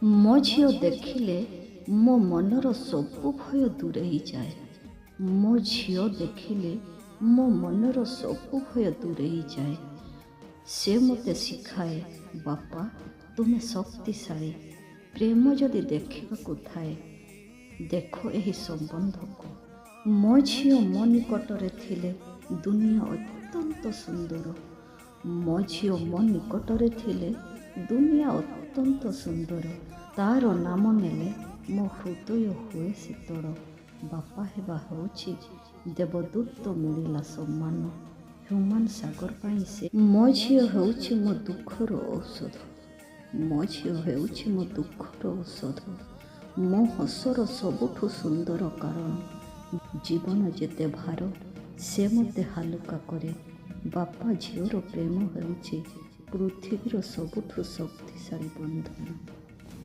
ମୋ ଝିଅ ଦେଖିଲେ ମୋ ମନର ସବୁ ଭୟ ଦୂରେଇ ଯାଏ। ମୋ ଝିଅ ଦେଖିଲେ ମୋ ମନର ସବୁ ଭୟ ଦୂରେଇ ଯାଏ। ସେ ମୋତେ ଶିଖାଏ, ବାପା ତୁମେ ଶକ୍ତିଶାଳୀ। ପ୍ରେମ ଯଦି ଦେଖିବାକୁ ଥାଏ, ଦେଖ ଏହି ସମ୍ବନ୍ଧକୁ। ମୋ ଝିଅ ମୋ ନିକଟରେ ଥିଲେ ଦୁନିଆ ଅତ୍ୟନ୍ତ ସୁନ୍ଦର। ମୋ ଝିଅ ମୋ ନିକଟରେ ଥିଲେ ଦୁନିଆ ଅତ୍ୟନ୍ତ ସୁନ୍ଦର। ତାର ନାମ ନେଲେ ମୋ ହୃଦୟ ହୁଏ ଶୀତଳ। ବାପା ହେବା ହେଉଛି ଦେବଦୂତ ମିଳିଲା ସମ୍ମାନ। ହ୍ୟୁମାନ ସାଗର ପାଇଁ ସେ। ମୋ ଝିଅ ହେଉଛି ମୋ ଦୁଃଖର ଔଷଧ। ମୋ ଝିଅ ହେଉଛି ମୋ ଦୁଃଖର ଔଷଧ। ମୋ ହସର ସବୁଠୁ ସୁନ୍ଦର କାରଣ। ଜୀବନ ଯେତେ ଭାର ସେ ମୋତେ ହାଲୁକା କରେ। ବାପା ଝିଅର ପ୍ରେମ ହେଉଛି ପୃଥିବୀର ସବୁଠୁ ଶକ୍ତିଶାଳୀ ବନ୍ଧନ।